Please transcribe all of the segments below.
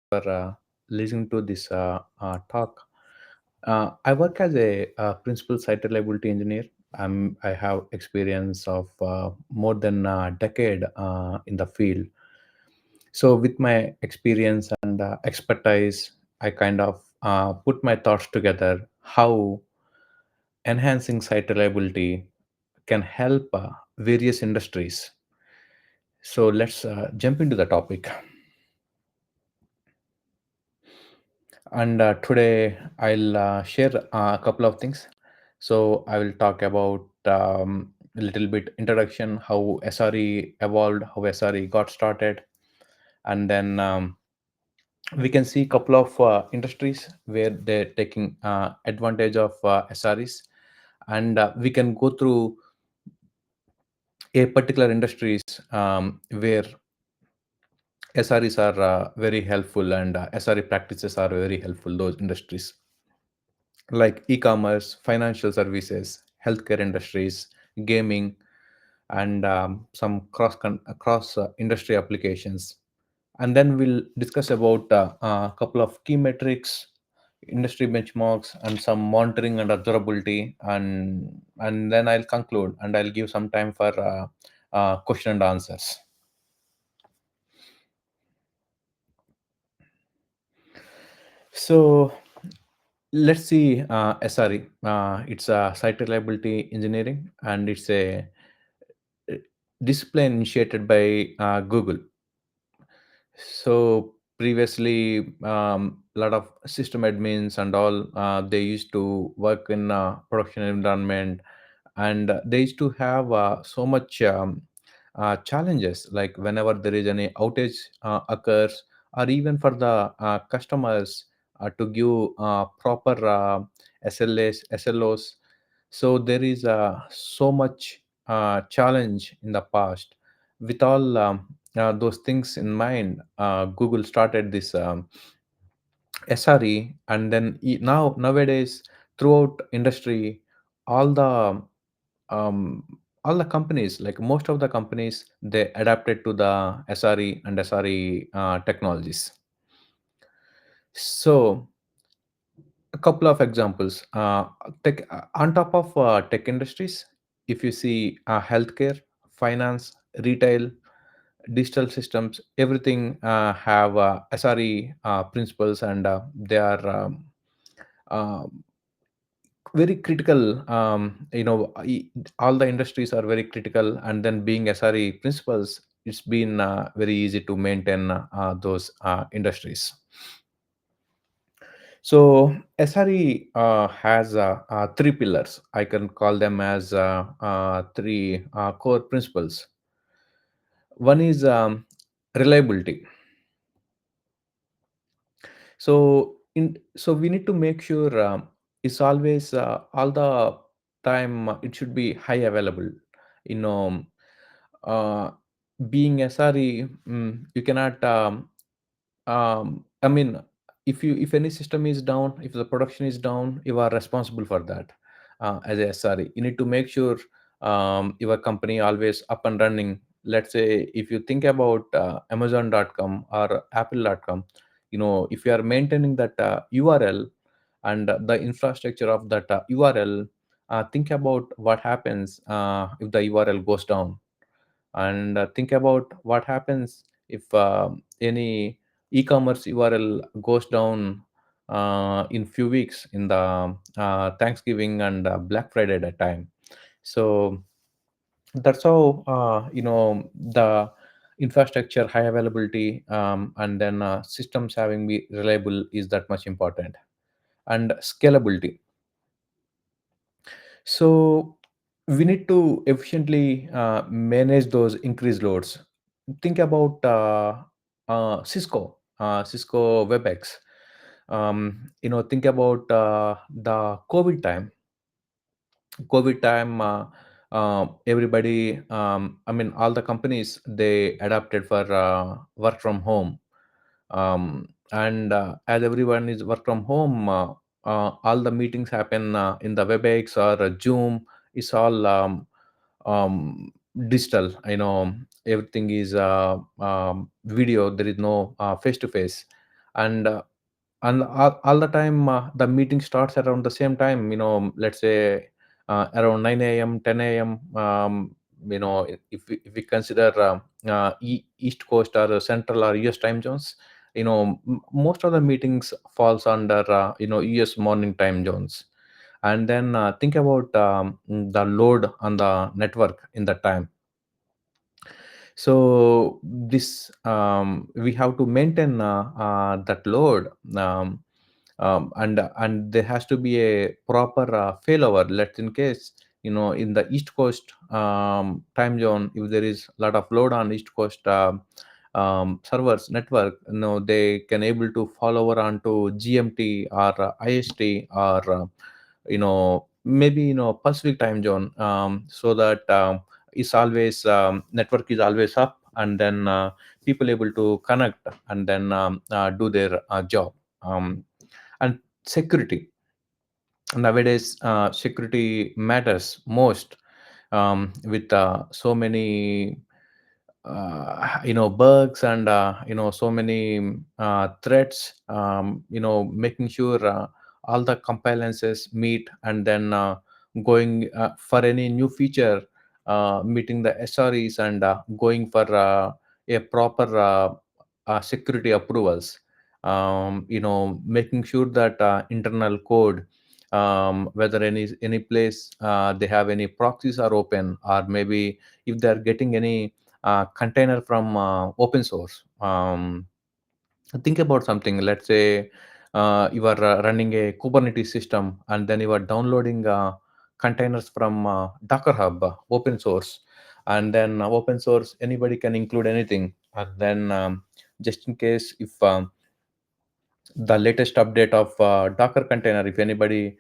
for listening to this talk. I work as a principal site reliability engineer. I have experience of more than a decade in the field. So, with my experience and expertise, I kind of put my thoughts together how enhancing site reliability can help various industries. So, let's jump into the topic. And today I'll share a couple of things. So I will talk about a little bit introduction, how SRE evolved, how SRE got started, and then we can see a couple of industries where they're taking advantage of SREs, and we can go through a particular industries where SREs are very helpful and SRE practices are very helpful. Those industries like e-commerce, financial services, healthcare industries, gaming, and some cross industry applications. And then we'll discuss about a couple of key metrics, industry benchmarks, and some monitoring and observability. And then I'll conclude and I'll give some time for question and answers. So let's see SRE. It's a site reliability engineering, and it's a uh, discipline initiated by Google. So previously, a lot of system admins and all, they used to work in production environment, and they used to have so much challenges. Like whenever there is any outage occurs, or even for the customers to give proper SLOs. So there is so much challenge in the past. With all those things in mind, Google started this SRE, and then now nowadays throughout industry, all the um, all the companies, like most of the companies, they adapted to the SRE and SRE technologies. So a couple of examples. On top of tech industries, if you see healthcare, finance, retail, digital systems, everything have SRE principles, and they are uh, very critical. All the industries are very critical, and then being SRE principles, it's been very easy to maintain those industries. So SRE has three pillars. I can call them as three core principles. One is reliability. So we need to make sure it's always all the time it should be high available. You know, uh, being SRE, you cannot. I mean, if any system is down, if the production is down, you are responsible for that. As a SRE, you need to make sure your company always up and running. Let's say if you think about Amazon.com or Apple.com, if you are maintaining that URL and the infrastructure of that URL, think about what happens if the URL goes down, and think about what happens if any e-commerce URL goes down in few weeks in the Thanksgiving and Black Friday at a time. So that's how the infrastructure high availability, and then systems having be reliable is that much important. And scalability. So we need to efficiently manage those increased loads. Think about Cisco WebEx. Think about the COVID time. Everybody, all the companies, they adapted for work from home, and as everyone is work from home, all the meetings happen in the WebEx or Zoom. It's all digital. Everything is video. There is no face to face, and all the time the meeting starts around the same time, let's say around 9 a.m., 10 a.m. If we consider east coast or central or us time zones, most of the meetings falls under us morning time zones. And then think about the load on the network in that time. So this we have to maintain that load, and there has to be a proper failover. Let's in case, in the east coast time zone, if there is a lot of load on east coast servers network, they can able to fall over onto gmt or ist, or maybe pacific time zone, so that is always network is always up, and then people able to connect and then do their job. And security, nowadays security matters most, with so many bugs, and so many threats, making sure all the compliances meet, and then going for any new feature, meeting the SREs, and going for a proper security approvals, making sure that internal code, whether any place they have any proxies are open, or maybe if they are getting any container from open source. Think about something. Let's say you are running a Kubernetes system, and then you are downloading containers from Docker Hub, open source, and then open source anybody can include anything, and then just in case if the latest update of Docker container, if anybody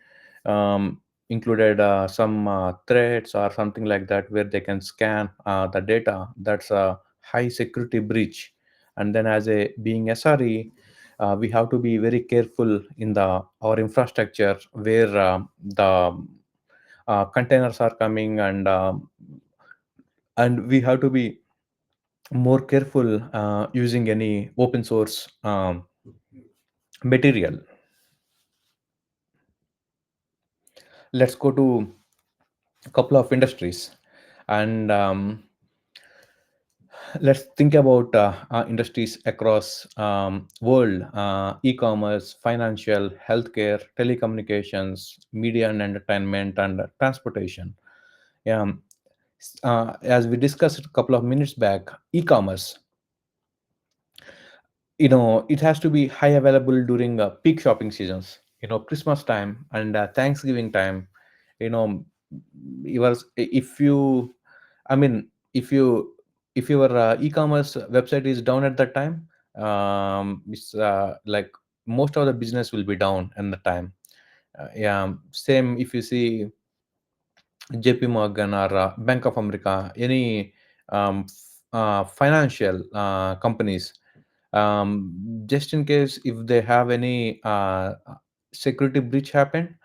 included some threads or something like that, where they can scan the data, that's a high security breach. And then as a being SRE, we have to be very careful in the our infrastructure, where the containers are coming, and we have to be more careful using any open source material. Let's go to a couple of industries, and let's think about industries across world: e-commerce, financial, healthcare, telecommunications, media and entertainment, and transportation. Yeah. As we discussed a couple of minutes back, e-commerce, it has to be high available during peak shopping seasons, Christmas time and Thanksgiving time. you know if you, I mean, if your e-commerce website is down at that time, it's like most of the business will be down in the time. Yeah, same if you see JP Morgan or Bank of America, any financial companies, just in case if they have any security breach happen,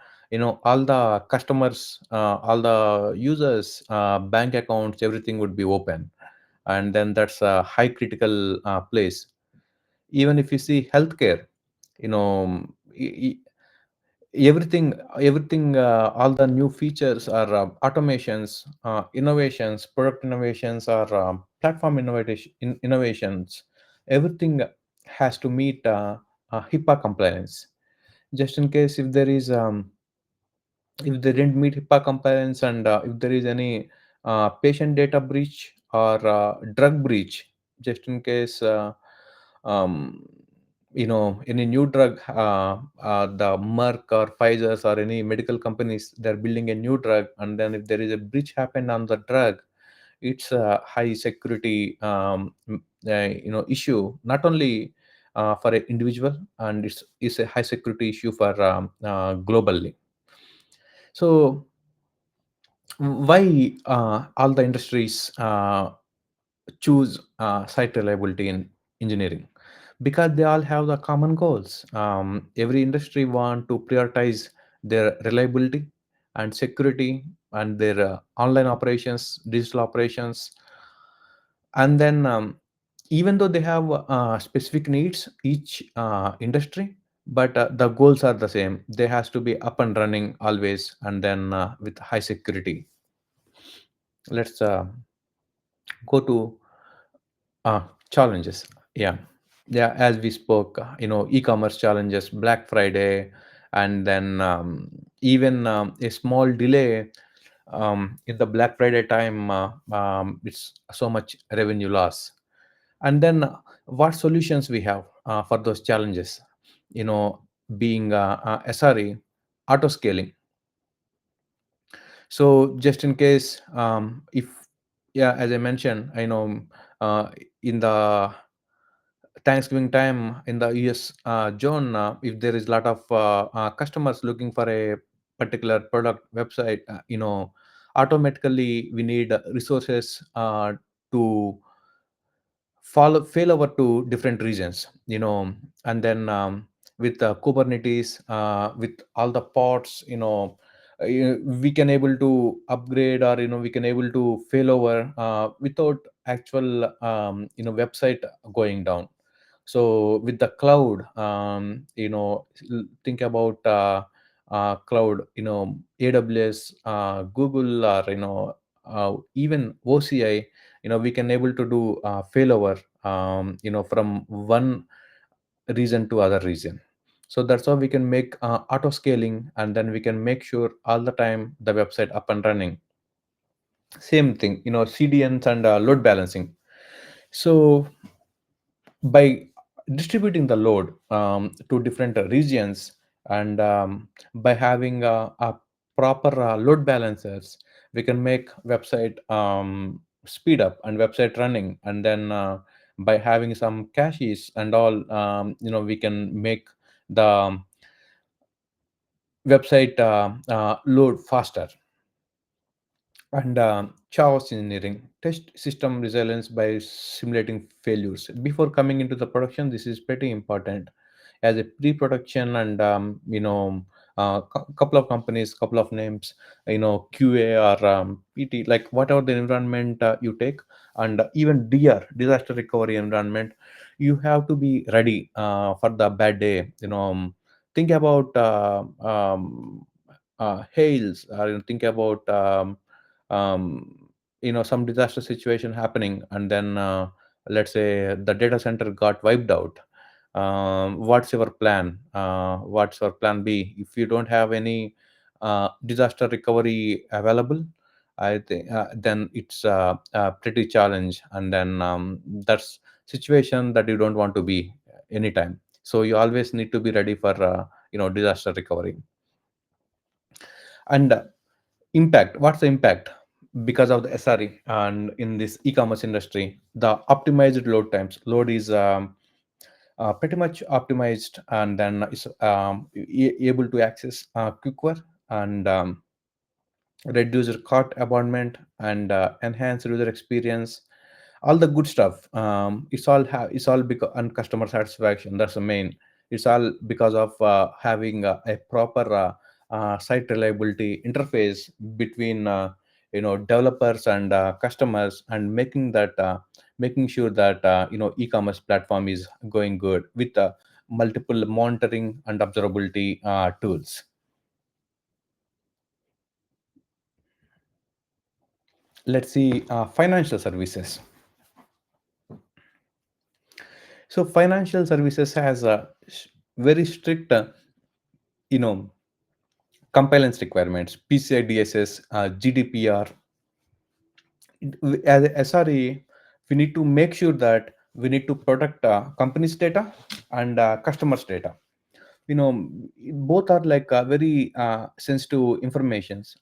all the customers, all the users, bank accounts, everything would be open, and then that's a high critical place. Even if you see healthcare, you know, everything all the new features are automations, innovations, product innovations, or innovations, everything has to meet HIPAA compliance. Just in case if there is if they didn't meet HIPAA compliance, and if there is any patient data breach or drug breach, just in case um, any new drug, the Merck or Pfizer's or any medical companies, they're building a new drug, and then if there is a breach happened on the drug, it's a high security issue, not only for an individual, and it's a high security issue for globally. So why all the industries choose site reliability in engineering? Because they all have the common goals. Every industry want to prioritize their reliability and security, and their online operations, digital operations. And then even though they have specific needs each industry, but the goals are the same. They has to be up and running always, and then with high security. Let's go to challenges. Yeah, yeah, as we spoke, e-commerce challenges, Black Friday, and then even a small delay in the Black Friday time, it's so much revenue loss. And then what solutions we have for those challenges? Being SRE, auto scaling. So just in case, if, yeah, as I mentioned, in the Thanksgiving time in the US zone, if there is a lot of customers looking for a particular product website, automatically we need resources to fail over to different regions, and then with Kubernetes, with all the pods, we can able to upgrade, or we can able to fail over without actual website going down. So with the cloud, think about cloud, AWS, Google, or even OCI. We can able to do failover, from one region to other region. So that's how we can make auto scaling, and then we can make sure all the time the website up and running. Same thing, CDNs and load balancing. So by distributing the load to different regions, and by having a proper load balancers, we can make website speed up and website running. And then by having some caches and all, we can make the website load faster. And chaos engineering, test system resilience by simulating failures before coming into the production. This is pretty important as a pre-production. And couple of companies, couple of names, QA or PT, like whatever the environment you take. And even disaster recovery environment, you have to be ready for the bad day. Think about hails, or think about some disaster situation happening, and then let's say the data center got wiped out. What's your plan B if you don't have any disaster recovery available? I think then it's a pretty challenge, and then that's situation that you don't want to be anytime. So you always need to be ready for disaster recovery. And impact, what's the impact because of the SRE and in this e-commerce industry? The optimized load times. Load is pretty much optimized, and then is able to access quicker, and reduce your cart abandonment, and enhance user experience, all the good stuff. It's all because, and customer satisfaction, that's the main. It's all because of having a proper site reliability interface between developers and customers, and making sure that e-commerce platform is going good with multiple monitoring and observability tools. Let's see, financial services. So financial services has a very strict you know compliance requirements, PCI DSS, GDPR. As a SRE, we need to make sure that we need to protect company's data and customers data. Both are like very sensitive informations.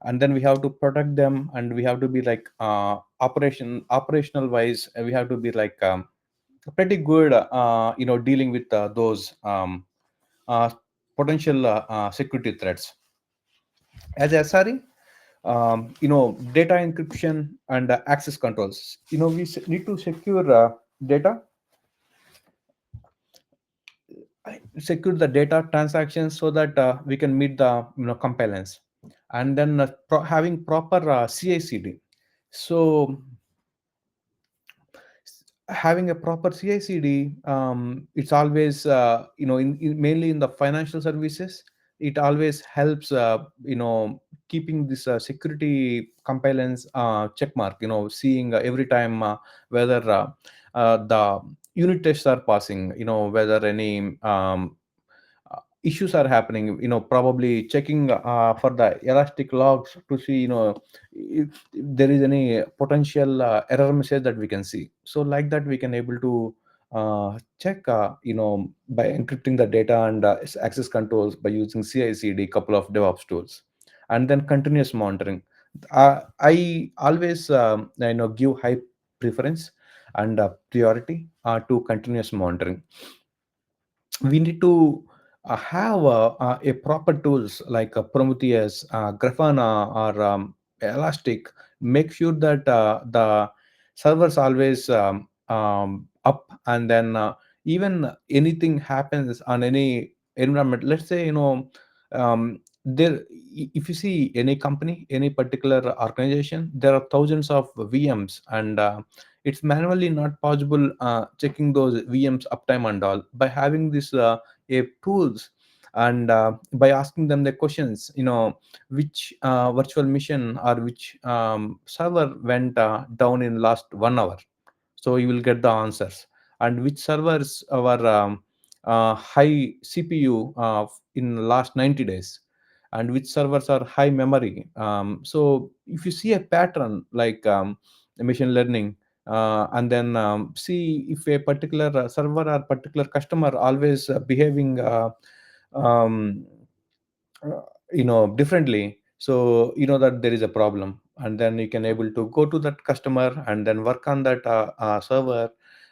And then we have to protect them, and we have to be like operational wise, we have to be like pretty good dealing with those uh, potential security threats. As SRE, data encryption and access controls. We need to secure the data transactions, so that we can meet the compliance. And then having proper CI/CD. So having a proper CI/CD, it's always mainly in the financial services. It always helps keeping this security compliance check mark. Seeing every time whether the unit tests are passing. Whether any issues are happening, probably checking for the elastic logs to see if there is any potential error message that we can see. So like that we can able to check by encrypting the data and access controls by using CI/CD, couple of DevOps tools, and then continuous monitoring. I always give high preference and priority to continuous monitoring. We need to have a proper tools like Prometheus, Grafana, or Elastic. Make sure that the servers always up, and then even anything happens on any environment. Let's say there. If you see any company, any particular organization, there are thousands of VMs, and it's manually not possible checking those VMs uptime and all. By having this a tools, and by asking them the questions, which virtual machine or which server went down in last 1 hour, so you will get the answers. And which servers were high CPU in last 90 days, and which servers are high memory. So if you see a pattern like machine learning, and then see if a particular server or particular customer always behaving um, differently, so that there is a problem, and then you can able to go to that customer and then work on that server,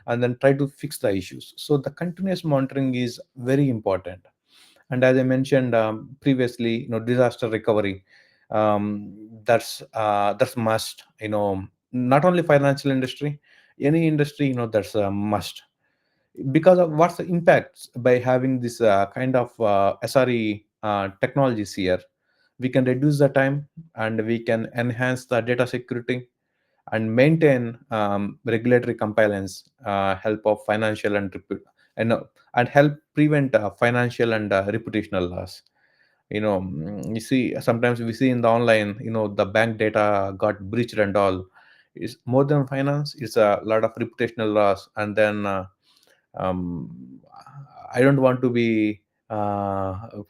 and then try to fix the issues. So the continuous monitoring is very important. And as I mentioned previously, disaster recovery, that's must. Not only financial industry, any industry, that's a must. Because of what's the impacts by having this kind of SRE technologies here. We can reduce the time, and we can enhance the data security, and maintain regulatory compliance, help of financial and, and help prevent financial and reputational loss. You see, sometimes we see in the online, the bank data got breached and all. Is more than finance, it's a lot of reputational loss. And then um, I don't want to be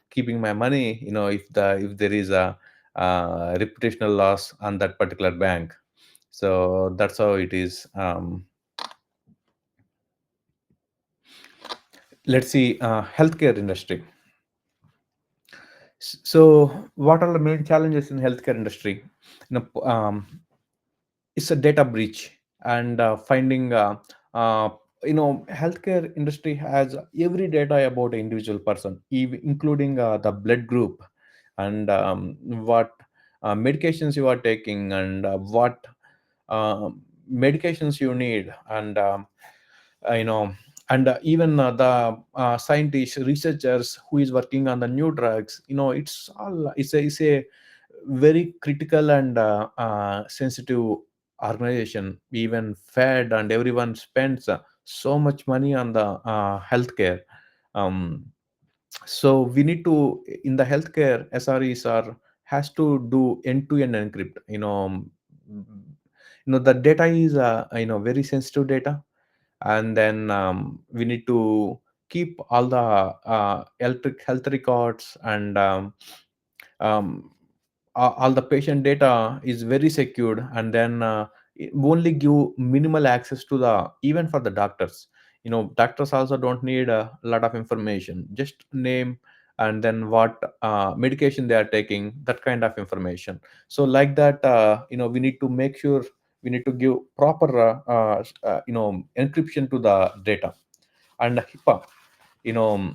keeping my money, if there is a reputational loss on that particular bank. So that's how it is. Let's see, healthcare industry. So what are the main challenges in healthcare industry? It's a data breach, and finding healthcare industry has every data about an individual person, including the blood group, and what medications you are taking, and what medications you need, and you know and even the scientists, researchers who is working on the new drugs. It's a very critical and sensitive organization. Even Fed and everyone spends so much money on the healthcare. um, so we need to, in the healthcare, SREs are has to do end-to-end encrypt. The data is very sensitive data. And then we need to keep all the electric health records, and um, all the patient data is very secured. And then only give minimal access to the, even for the doctors. Doctors also don't need a lot of information, just name, and then what medication they are taking, that kind of information. So like that, we need to make sure, we need to give proper encryption to the data. And HIPAA, you know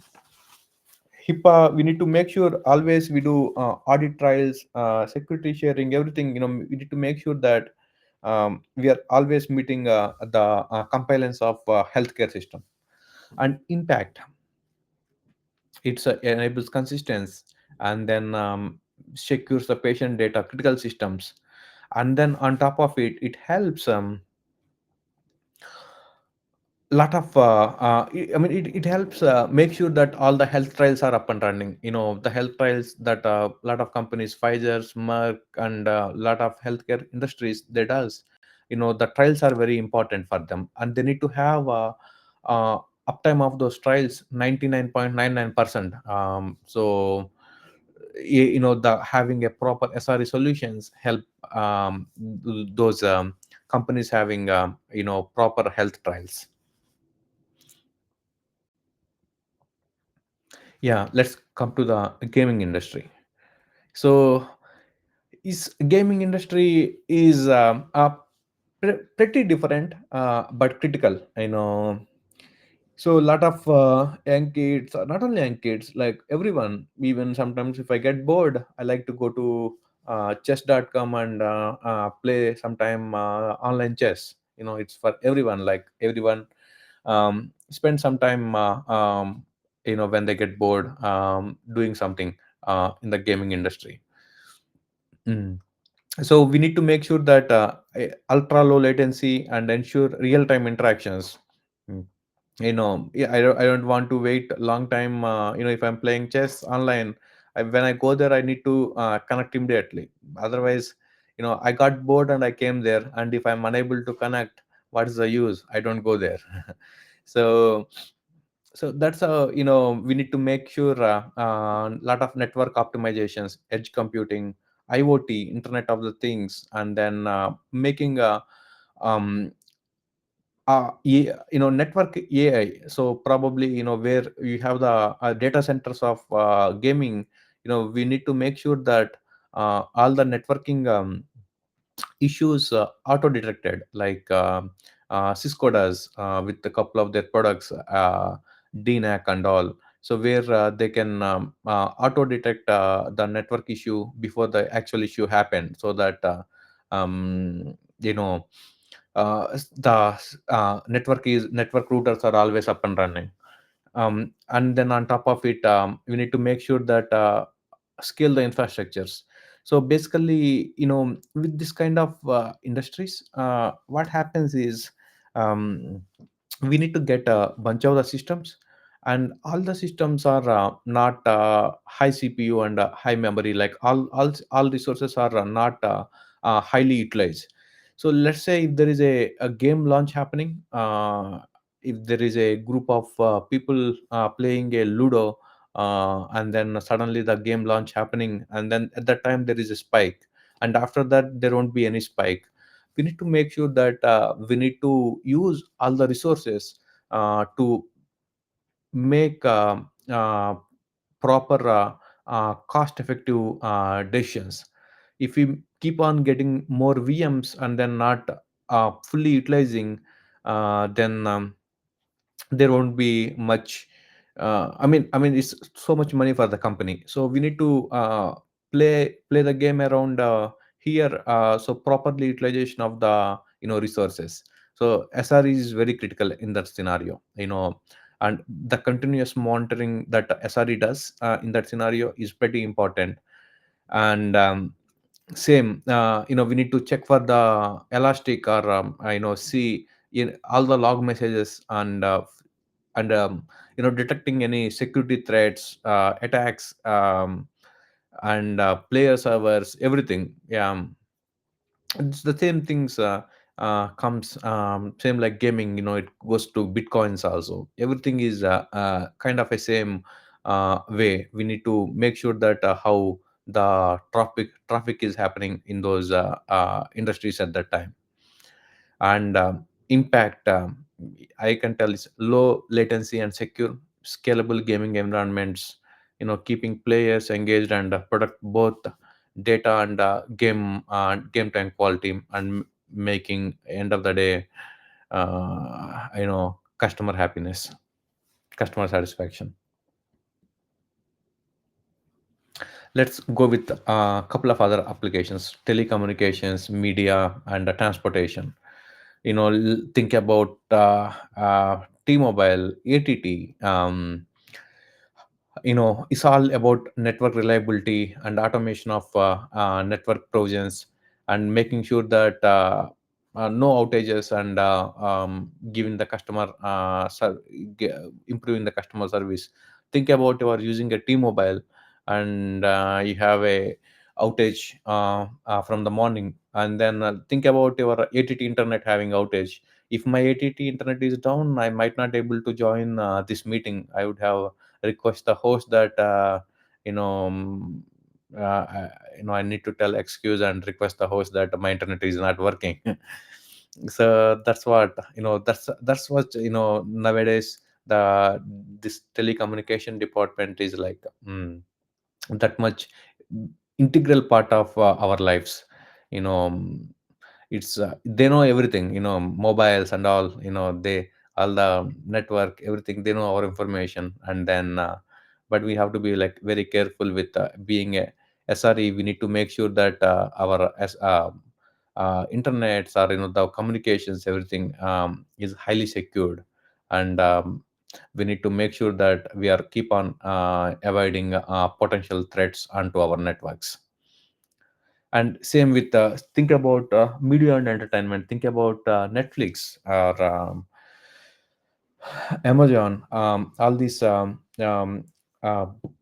HIPAA, we need to make sure always we do audit trials, security sharing, everything. We need to make sure that we are always meeting the compliance of healthcare system. And impact, enables consistency, and then secures the patient data, critical systems. And then on top of it, it helps lot of I mean it helps make sure that all the health trials are up and running. The health trials that a lot of companies, Pfizer's, Merck, and a lot of healthcare industries, they does. The trials are very important for them, and they need to have uh, uptime of those trials 99.99%. So the having a proper SRE solutions help those companies having proper health trials. Yeah, let's come to the gaming industry. So, is gaming industry is pretty different, but critical. So a lot of young kids, not only young kids, like everyone. Even sometimes, if I get bored, I like to go to chess.com and play sometime online chess. It's for everyone. Like everyone spend some time when they get bored doing something in the gaming industry. Mm. So we need to make sure that ultra low latency and ensure real time interactions. Mm. Yeah, I don't want to wait a long time. If I'm playing chess online, when I go there, I need to connect immediately. Otherwise, I got bored and I came there, and if I'm unable to connect, what is the use? I don't go there. So that's we need to make sure lot of network optimizations, edge computing, IoT, internet of the things, and then making um network AI. So probably where you have the data centers of gaming, we need to make sure that all the networking issues auto detected, like Cisco does with a couple of their products, DNAC and all. So where they can auto detect the network issue before the actual issue happened, so that you know the network routers are always up and running. And then on top of it, we need to make sure that scale the infrastructures. So basically, with this kind of industries, what happens is, um, we need to get a bunch of the systems, and all the systems are not high CPU and high memory. Like all resources are not highly utilized. So let's say if there is a game launch happening, if there is a group of people playing a Ludo, and then suddenly the game launch happening, and then at that time there is a spike, and after that there won't be any spike. We need to make sure that we need to use all the resources to make proper cost effective decisions. If we keep on getting more VMs and then not fully utilizing, then there won't be much. I mean, it's so much money for the company. So we need to play the game around here. So properly utilization of the resources. So SRE is very critical in that scenario. And the continuous monitoring that SRE does in that scenario is pretty important. And same, we need to check for the elastic, or see in all the log messages, and detecting any security threats, attacks, and player servers, everything. Yeah, it's the same things comes same like gaming. It goes to bitcoins also. Everything is kind of a same way. We need to make sure that how the traffic is happening in those industries at that time. And impact, I can tell, is low latency and secure scalable gaming environments, keeping players engaged and protect both data and game time quality, and making end of the day customer happiness, customer satisfaction. Let's go with a couple of other applications: telecommunications, media, and transportation. Think about T-Mobile, ATT. It's all about network reliability and automation of network provisions, and making sure that no outages, and giving the customer improving the customer service. Think about you are using a T-Mobile, and you have a outage from the morning, and then think about your ATT internet having outage. If my ATT internet is down, I might not able to join this meeting. I would have request the host that you know I need to tell excuse and request the host that my internet is not working. So that's what that's what nowadays the this telecommunication department is like, that much integral part of our lives. you know it's They know everything, mobiles and all, they all the network, everything, they know our information. And then but we have to be like very careful with being a SRE. We need to make sure that our internets, or the communications, everything is highly secured. And we need to make sure that we are keep on avoiding potential threats onto our networks. And same with think about media and entertainment. Think about Netflix or Amazon, all these uh,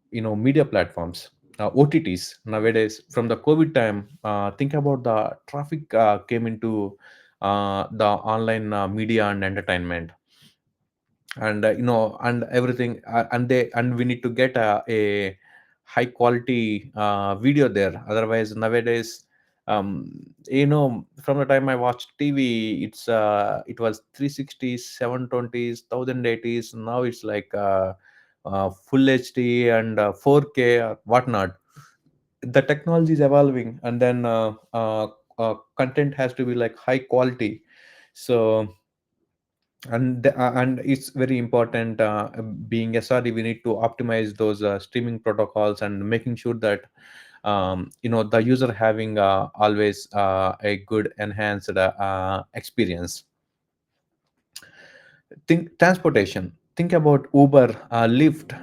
media platforms, OTTs nowadays. From the COVID time, think about the traffic came into the online media and entertainment. And and everything, and we need to get a high quality video there. Otherwise nowadays, from the time I watched TV, it was 360, 720s, 1080s. Now it's like full HD and 4K or whatnot. The technology is evolving, and then content has to be like high quality. So, and it's very important, being SRE, we need to optimize those streaming protocols, and making sure that the user having always a good enhanced experience. Think transportation. Think about Uber, Lyft.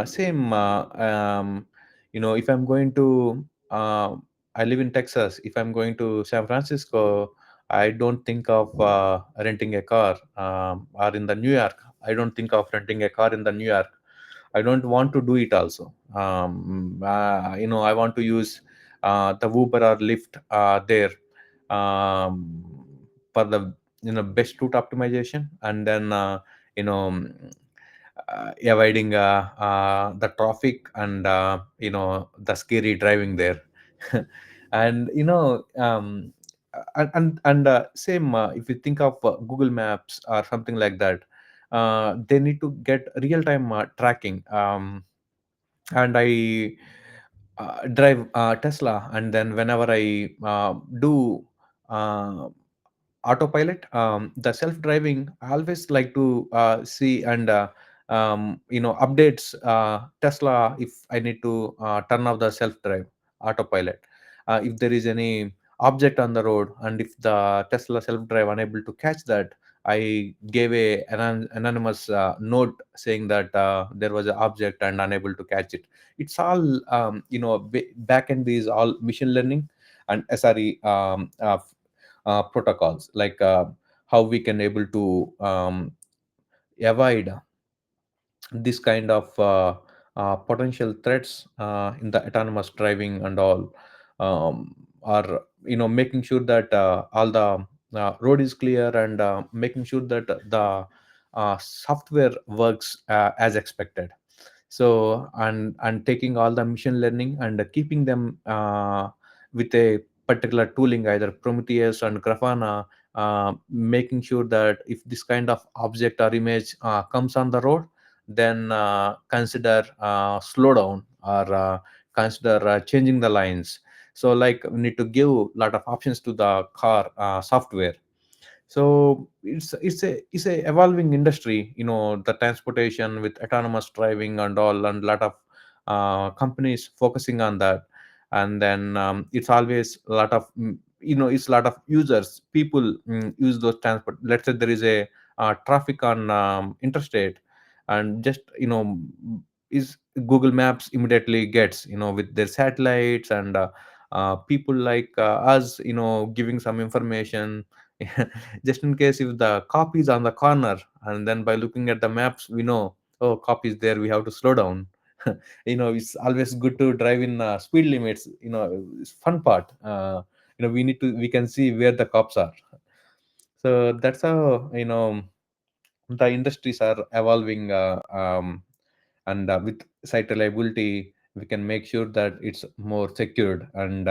Same. If I'm going to, I live in Texas. If I'm going to San Francisco, I don't think of renting a car. Or in the New York, I don't think of renting a car in the New York. I don't want to do it also. I want to use the Uber or Lyft there, um, for the best route optimization. And then you know um, avoiding the traffic, and the scary driving there. And same, if you think of Google Maps or something like that, they need to get real time tracking. And I drive Tesla, and then whenever I do uh, autopilot, the self driving, I always like to see and updates Tesla if I need to turn off the self drive autopilot. If there is any object on the road, and if the Tesla self drive unable to catch that, I gave a anonymous note saying that there was an object and unable to catch it. It's all back end is all machine learning and SRE protocols, like how we can able to avoid this kind of potential threats in the autonomous driving and all. Or making sure that all the road is clear, and making sure that the software works as expected. So, and taking all the machine learning and keeping them with a particular tooling, either Prometheus and Grafana, making sure that if this kind of object or image comes on the road, then consider slow down, or consider changing the lines. So like we need to give a lot of options to the car software. So it's a evolving industry, the transportation with autonomous driving and all, and a lot of companies focusing on that. And then it's always a lot of it's a lot of users, people use those transport. Let's say there is a traffic on interstate, and just is Google Maps immediately gets, with their satellites, and people like us, giving some information, just in case if the cop is on the corner, and then by looking at the maps we know, oh, cop is there, we have to slow down. It's always good to drive in speed limits. It's fun part. We can see where the cops are. So that's how the industries are evolving, and with site reliability we can make sure that it's more secured, and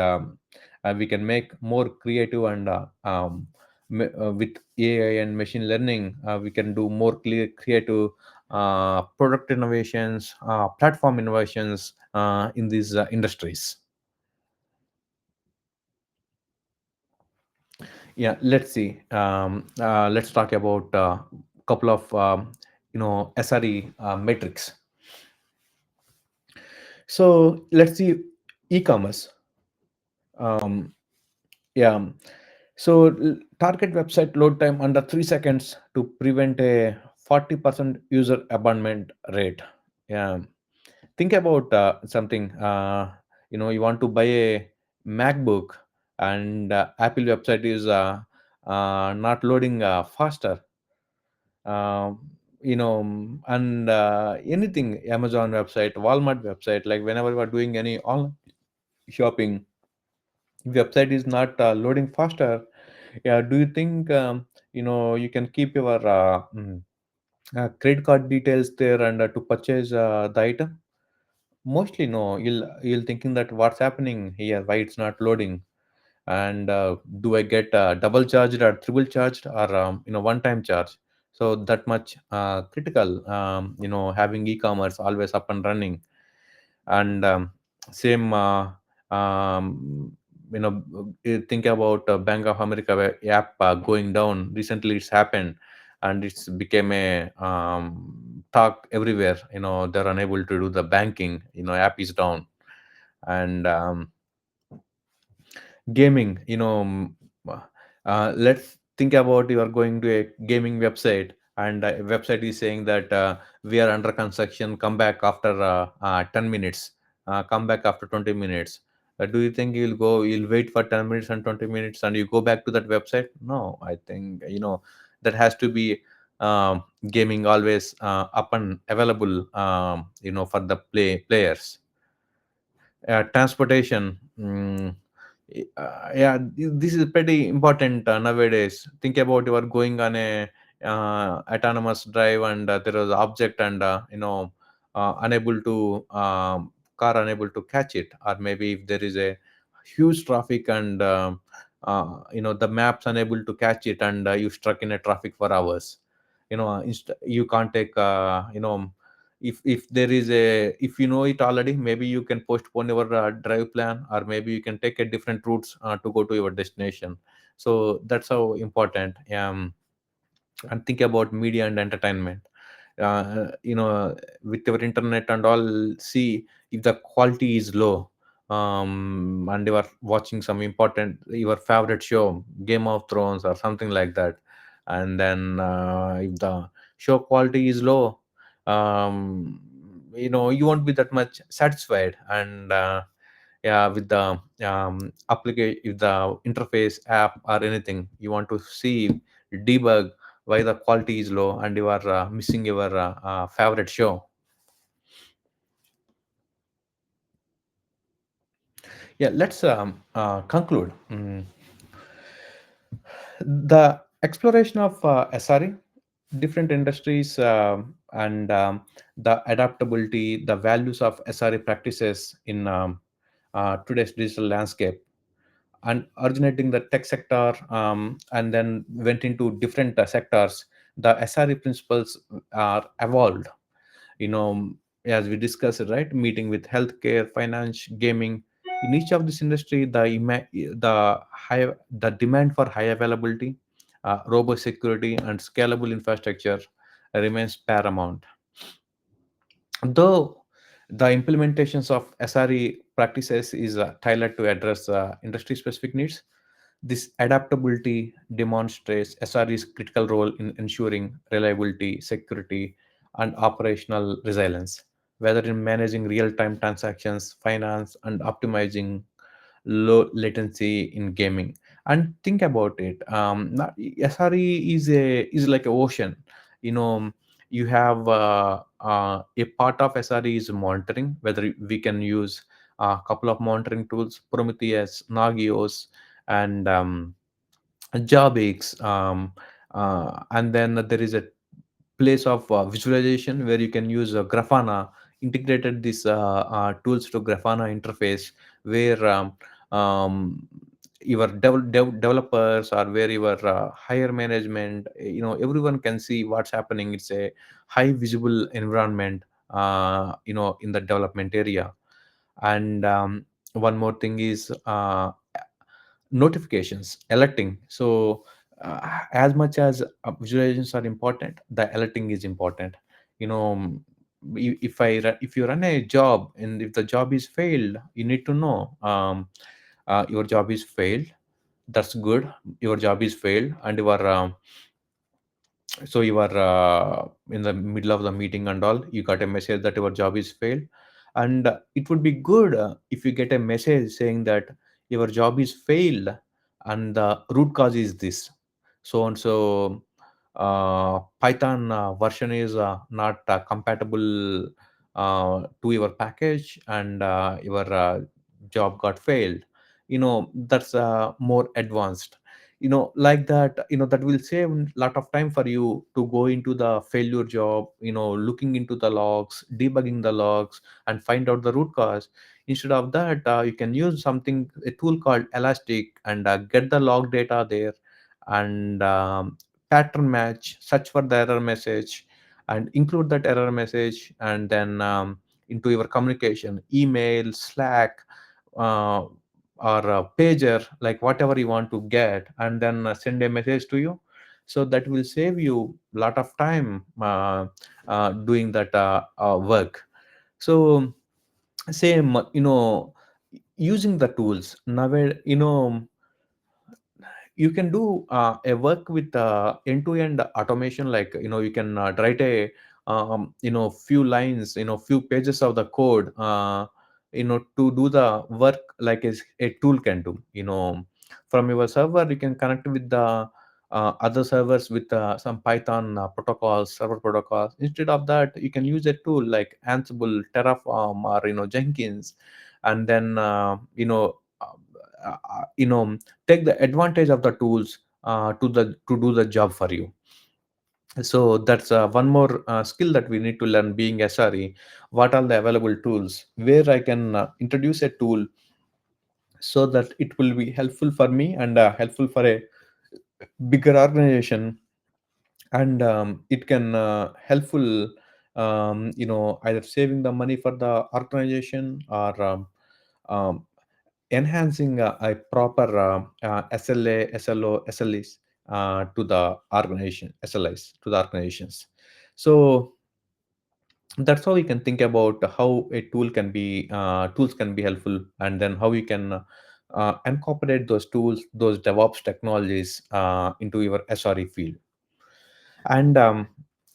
we can make more creative, and with AI and machine learning we can do more creative product innovations, platform innovations in these industries. Yeah, let's see. Let's talk about a couple of SRE metrics. So let's see, e-commerce. Um, yeah. So target website load time under 3 seconds to prevent a 40% user abandonment rate. Yeah. Think about something. You want to buy a MacBook, and Apple website is not loading faster. uh, and anything, Amazon website, Walmart website, like whenever we're doing any online shopping, website is not loading faster. Yeah, do you think you can keep your credit card details there, and to purchase the item? Mostly no. You'll thinking that what's happening here, why it's not loading, and do I get double charged or triple charged, or one time charge? So that much critical, having e-commerce always up and running. And same you know think about Bank of America app going down recently. It's happened, and it's became a talk everywhere. They're unable to do the banking. App is down. And gaming, let's think about, you are going to a gaming website, and a website is saying that we are under construction, come back after 10 minutes, come back after 20 minutes. Do you think you'll wait for 10 minutes and 20 minutes and you go back to that website? No, I think that has to be gaming always up and available, for the players. Transportation. Yeah, this is pretty important nowadays. Think about, you are going on a autonomous drive, and there was object, and unable to car unable to catch it, or maybe if there is a huge traffic, and the maps unable to catch it, and you stuck in a traffic for hours. You can't take if there is a, if you know it already, maybe you can postpone your drive plan, or maybe you can take a different routes to go to your destination. So that's how important. And think about media and entertainment. With your internet and all, see if the quality is low, and you are watching some important, your favorite show, Game of Thrones or something like that, and then if the show quality is low, you won't be that much satisfied. And yeah, with the application, with the interface app or anything, you want to see, debug why the quality is low, and you are missing your favorite show. Yeah, let's conclude. The exploration of SRE, different industries, and the adaptability, the values of SRE practices in today's digital landscape, and originating the tech sector, and then went into different sectors. The SRE principles are evolved, you know as we discussed, right, meeting with healthcare, finance, gaming. In each of this industry, the demand for high availability, robust security, and scalable infrastructure remains paramount. Though the implementations of SRE practices is tailored to address industry specific needs, this adaptability demonstrates SRE's critical role in ensuring reliability, security, and operational resilience, whether in managing real time transactions, finance, and optimizing low latency in gaming. And think about it, SRE is like a ocean. you know you have a part of SRE is monitoring, whether we can use a couple of monitoring tools, Prometheus, Nagios, and JobX, and then there is a place of visualization where you can use Grafana, integrated these tools to Grafana interface, where your developers, or where your higher management, everyone can see what's happening. It's a high visible environment, in the development area. And one more thing is notifications, alerting. So as much as visualizations are important, the alerting is important. you know if you run a job, and if the job is failed, you need to know, your job is failed. That's good. Your job is failed, and you are so you are in the middle of the meeting and all, you got a message that your job is failed. And it would be good if you get a message saying that your job is failed, and the root cause is this. So and so Python version is not compatible to your package, and your job got failed. That's more advanced. Like that. That will save a lot of time for you to go into the failure job, looking into the logs, debugging the logs, and find out the root cause. Instead of that, you can use something, a tool called Elastic, and get the log data there, and pattern match, search for the error message, and include that error message, and then into your communication, email, Slack, uh, or a pager, like whatever you want to get, and then send a message to you. So that will save you a lot of time doing that work. So same, using the tools now. You can do a work with end-to-end automation. Like, you can write a few lines, few pages of the code, to do the work like a tool can do. From your server, you can connect with the other servers with some Python protocols, server protocols. Instead of that, you can use a tool like Ansible, Terraform, or Jenkins, and then take the advantage of the tools to do the job for you. So that's one more skill that we need to learn being SRE. What are the available tools, where I can introduce a tool so that it will be helpful for me, and helpful for a bigger organization. And it can helpful, either saving the money for the organization, or um, enhancing a proper SLA, SLO, SLEs to the organization, SLIs to the organizations. So that's how we can think about how a tools can be helpful, and then how you can incorporate those tools, those DevOps technologies into your SRE field. And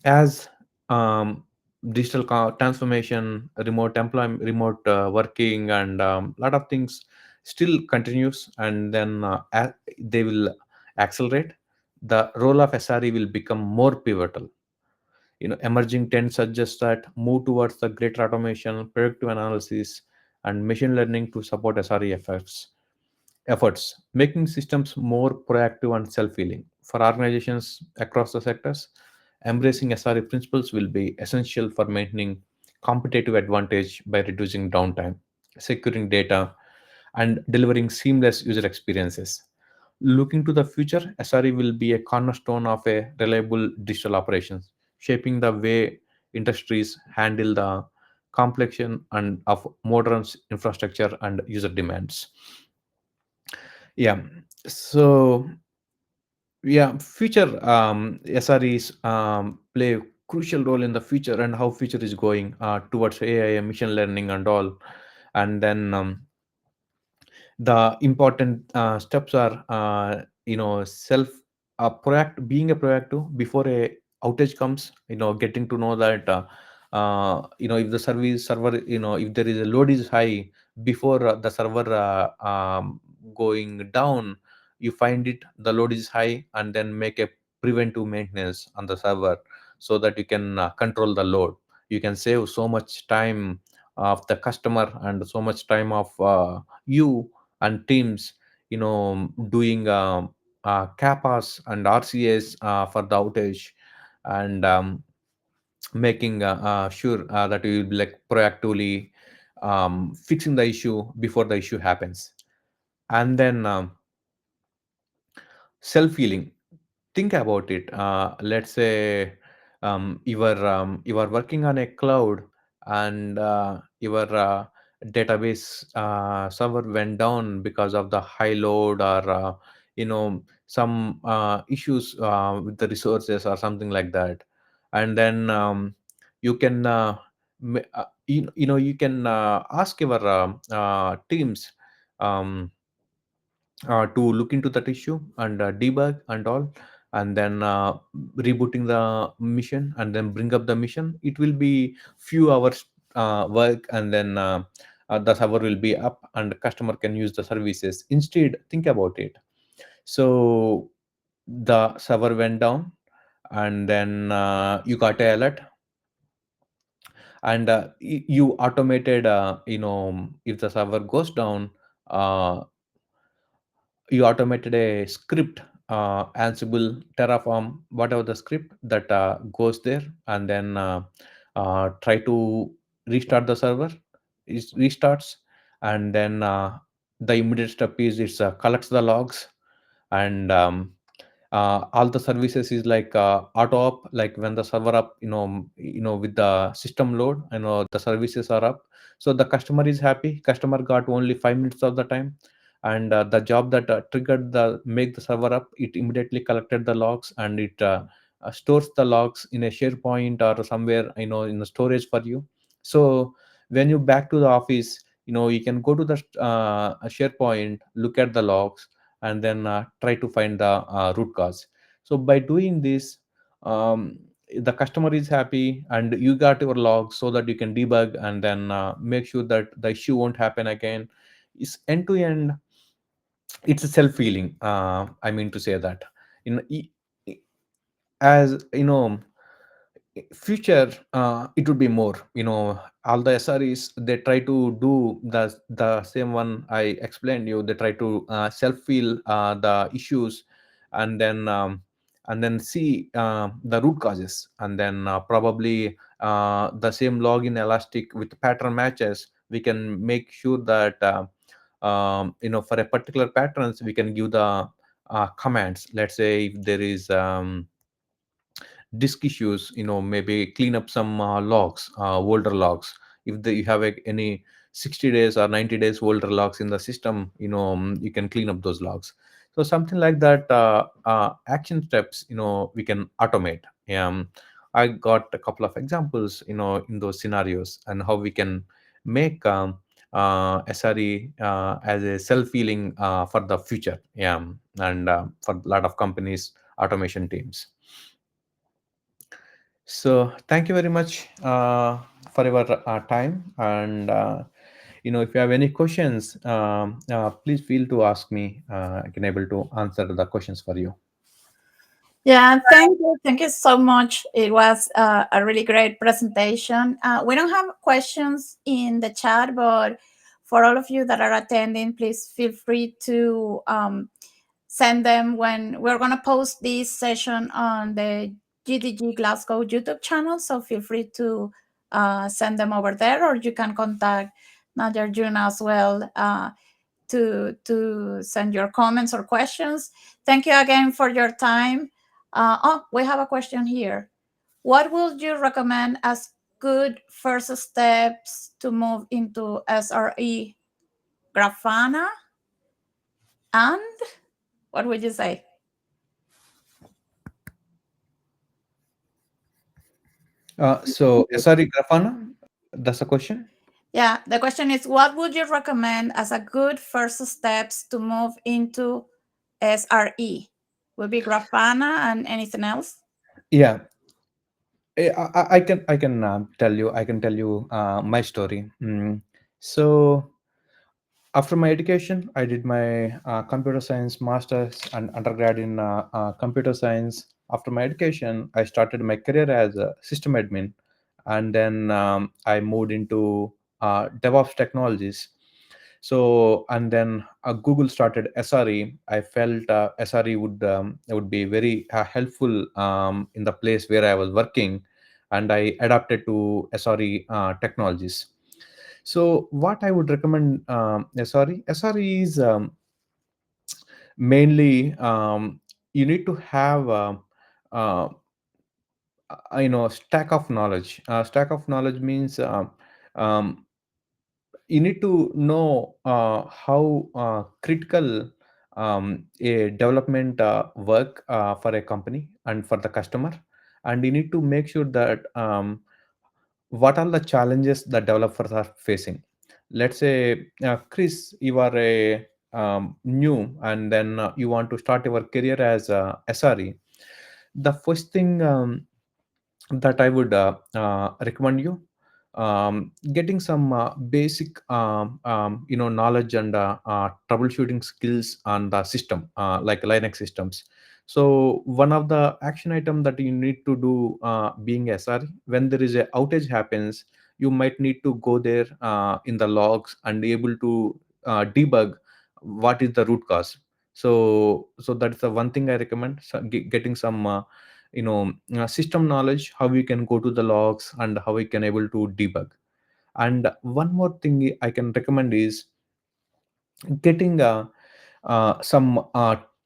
as digital transformation, remote employment, remote working, and lot of things still continues, and then they will accelerate, the role of SRE will become more pivotal. Emerging trends suggest that move towards the greater automation, predictive analysis, and machine learning to support SRE efforts, making systems more proactive and self-healing. For organizations across the sectors, embracing SRE principles will be essential for maintaining competitive advantage by reducing downtime, securing data, and delivering seamless user experiences. Looking to the future, SRE will be a cornerstone of a reliable digital operations, shaping the way industries handle the complexion and of modern infrastructure and user demands. Yeah. So yeah, future SREs play a crucial role in the future, and how future is going towards AI and machine learning and all. And then the important steps are, self being a proactive before a outage comes. Getting to know that if the service server, if there is a load is high, before the server going down, you find it the load is high, and then make a preventive maintenance on the server so that you can control the load. You can save so much time of the customer and so much time of you and teams, doing kappas and RCAs for the outage, and making sure that you will be like proactively fixing the issue before the issue happens. And then self-healing. Think about it. Let's say you are working on a cloud, and your database server went down because of the high load, or some issues with the resources or something like that. And then you can you can ask your teams um, to look into that issue and debug and all, and then rebooting the mission and then bring up the mission. It will be few hours work, and then the server will be up and the customer can use the services. Instead, think about it. So the server went down, and then you got a alert, and you automated, if the server goes down, uh, you automated a script, Ansible, Terraform, whatever the script that goes there, and then try to restart the server. It restarts, and then the immediate step is it collects the logs, and all the services is like auto up, like when the server up, with the system load, the services are up. So the customer is happy, customer got only 5 minutes of the time, and the job that triggered the make the server up, it immediately collected the logs, and it stores the logs in a SharePoint or somewhere, in the storage for you. So when you back to the office, you can go to the SharePoint, look at the logs, and then try to find the root cause. So by doing this, the customer is happy, and you got your logs so that you can debug and then make sure that the issue won't happen again. It's end to end. It's a self healing, I mean to say that, in as future, it would be more, all the SREs, they try to do the same one I explained you. They try to self feel the issues, and then see the root causes, and then probably the same login elastic with pattern matches, we can make sure that for a particular patterns we can give the commands. Let's say if there is disk issues, maybe clean up some logs, older logs. If you have any 60 days or 90 days older logs in the system, you can clean up those logs. So something like that, action steps, we can automate. I got a couple of examples, in those scenarios, and how we can make SRE as a self-healing for the future. And for a lot of companies, automation teams. So thank you very much for your time. And if you have any questions, please feel to ask me. I can able to answer the questions for you. Yeah, thank you. Thank you so much. It was a really great presentation. We don't have questions in the chat, but for all of you that are attending, please feel free to send them when we're going to post this session on the GDG Glasgow YouTube channel. So feel free to send them over there, or you can contact Nagarjuna as well. To send your comments or questions. Thank you again for your time. We have a question here. What would you recommend as good first steps to move into SRE? Grafana? And what would you say? So SRE Grafana, that's a question. Yeah, the question is what would you recommend as a good first steps to move into SRE? Would be Grafana and anything else? Yeah, I can tell you, my story. So After my education, I did my computer science masters and undergrad in computer science. After my education, I started my career as a system admin, and then I moved into DevOps technologies. So, and then Google started SRE. I felt SRE would be very helpful in the place where I was working, and I adapted to SRE technologies. So what I would recommend, SRE is mainly, you need to have uh, stack of knowledge. Stack of knowledge means um, you need to know how critical a development work for a company and for the customer, and you need to make sure that what are the challenges that developers are facing. Let's say, Chris, you are a new, and then you want to start your career as a SRE. The first thing that I would recommend you, getting some basic knowledge and troubleshooting skills on the system, like Linux systems. So one of the action item that you need to do, being SRE, when there is a outage happens, you might need to go there in the logs and be able to debug what is the root cause. So that's the one thing I recommend. So getting some system knowledge, how we can go to the logs and how we can able to debug. And one more thing I can recommend is getting some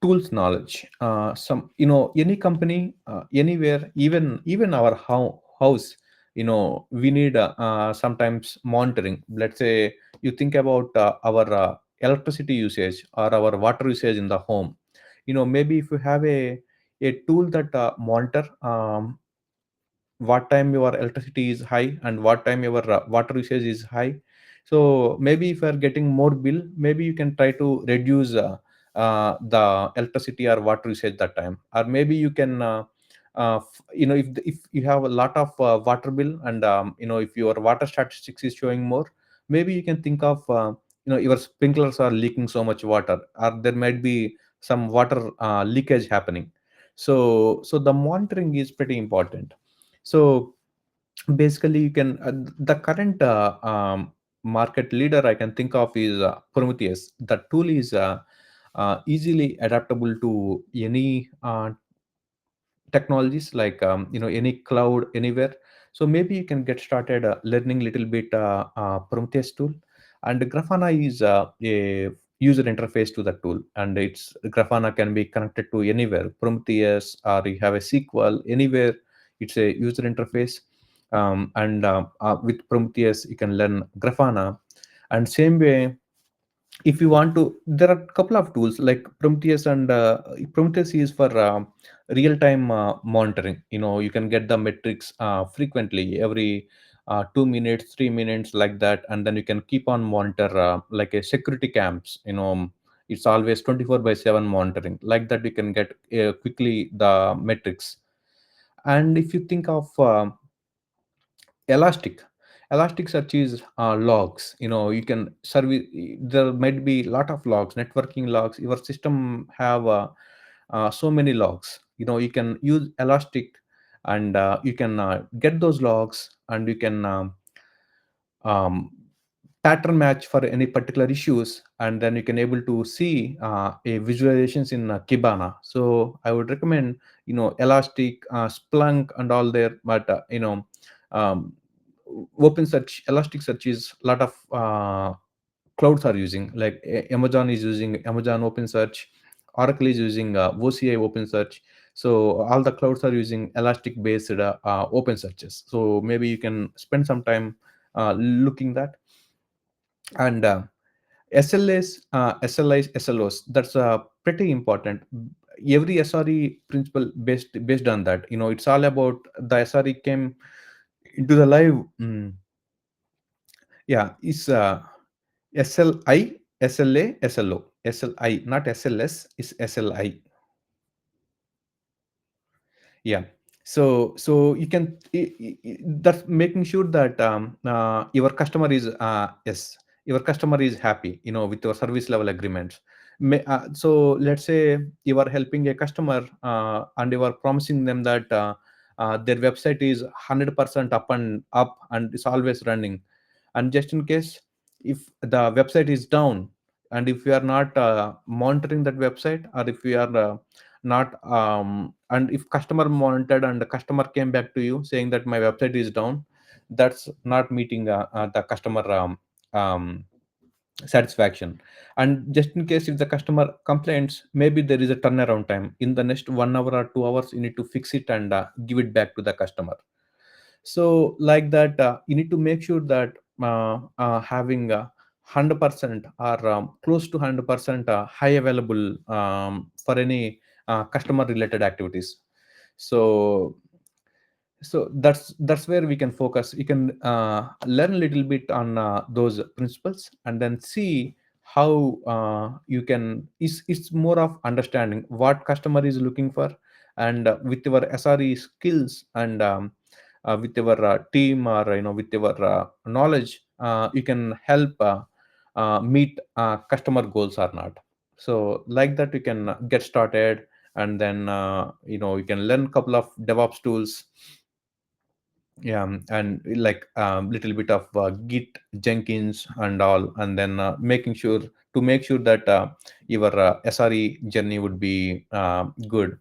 tools knowledge. Some, any company, anywhere, even our house, we need sometimes monitoring. Let's say you think about our electricity usage or our water usage in the home. Maybe if you have a tool that monitor what time your electricity is high and what time your water usage is high. So maybe if you are getting more bill, maybe you can try to reduce the electricity or water usage that time. Or maybe you can if you have a lot of water bill, and if your water statistics is showing more, maybe you can think of your sprinklers are leaking so much water, or there might be some water leakage happening. So the monitoring is pretty important. So basically, you can the current market leader I can think of is Prometheus. The tool is easily adaptable to any technologies, like any cloud anywhere. So maybe you can get started learning little bit Prometheus tool. And Grafana is a user interface to the tool, and it's Grafana can be connected to anywhere, Prometheus, or you have a SQL anywhere. It's a user interface. And with Prometheus you can learn Grafana. And same way, if you want to, there are a couple of tools like Prometheus. And Prometheus is for real time monitoring. You can get the metrics frequently, every 2 minutes, 3 minutes, like that. And then you can keep on monitor, like a security camps. It's always 24 by 7 monitoring, like that you can get quickly the metrics. And if you think of elastic Elasticsearch is logs. You can service, there might be lot of logs, networking logs. Your system have so many logs. You can use Elastic, and you can get those logs, and you can um, pattern match for any particular issues, and then you can able to see a visualizations in Kibana. So I would recommend Elastic, Splunk, and all there. But um, open search, Elasticsearch is a lot of clouds are using, like Amazon is using Amazon Open Search, Oracle is using OCI Open Search. So all the clouds are using Elastic based open searches. So maybe you can spend some time looking that. And SLAs, SLIs, SLOs, that's pretty important. Every SRE principle based on that. It's all about the SRE came into the live. Yeah, it's SLI, SLA, SLO, SLI, not SLS, is SLI. Yeah. So you can that's making sure that your customer is yes, your customer is happy, with your service level agreements. So let's say you are helping a customer, and you are promising them that their website is 100% up and it's always running. And just in case if the website is down, and if you are not monitoring that website, or if you are not and if customer monitored and the customer came back to you saying that my website is down, that's not meeting the customer um, satisfaction. And just in case if the customer complains, maybe there is a turnaround time in the next 1 hour or 2 hours, you need to fix it and give it back to the customer. So like that, you need to make sure that having 100% or close to 100% high available for any customer related activities. So that's where we can focus. You can learn a little bit on those principles, and then see how you can it's more of understanding what customer is looking for. And with your SRE skills, and with your team, or with your knowledge, you can help meet customer goals or not. So like that, you can get started. And then you can learn a couple of DevOps tools. Yeah, and like little bit of Git, Jenkins and all, and then making sure to make sure that your SRE journey would be good.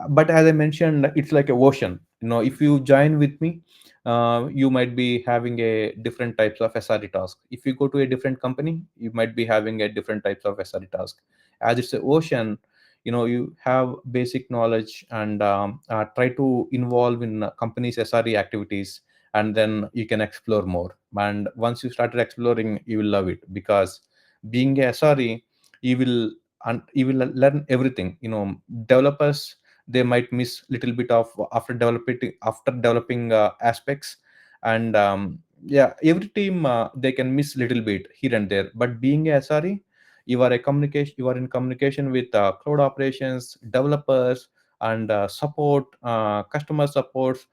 But as I mentioned, it's like a ocean. If you join with me, you might be having a different types of SRE task. If you go to a different company, you might be having a different types of SRE task. As it's an ocean, you have basic knowledge, and try to involve in companies SRE activities, and then you can explore more. And once you started exploring, you will love it, because being a SRE, you will you will learn everything. Developers, they might miss little bit of after developing aspects. And yeah, every team, they can miss little bit here and there. But being a SRE, you are in communication with cloud operations, developers, and support, customer supports.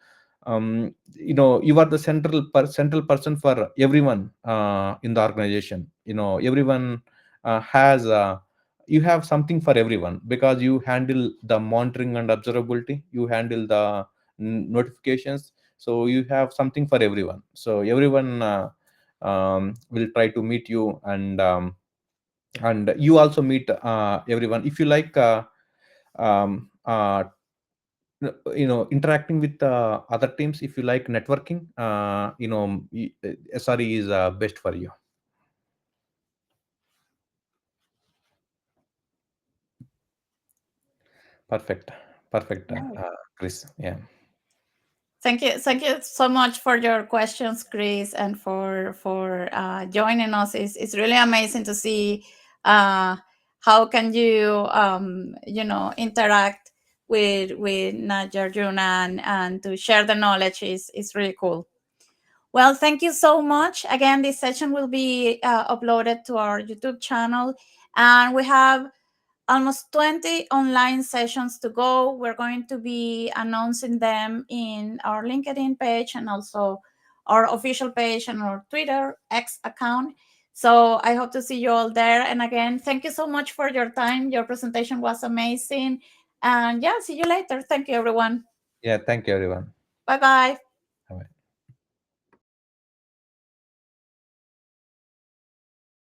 You are the central person for everyone in the organization. Everyone has you have something for everyone, because you handle the monitoring and observability, you handle the notifications. So you have something for everyone. So everyone will try to meet you. And you also meet everyone. If you like um, uh, interacting with other teams, if you like networking, SRE is best for you. Perfect. Perfect, Chris. Yeah. Thank you so much for your questions, Chris, and for joining us. It's really amazing to see how can you interact with Nagarjuna, and to share the knowledge is really cool. Well, thank you so much. Again, this session will be uploaded to our YouTube channel, and we have almost 20 online sessions to go. We're going to be announcing them in our LinkedIn page, and also our official page and our Twitter X account. So I hope to see you all there. And again, thank you so much for your time. Your presentation was amazing. And yeah, see you later. Thank you, everyone. Yeah, thank you, everyone. Bye bye.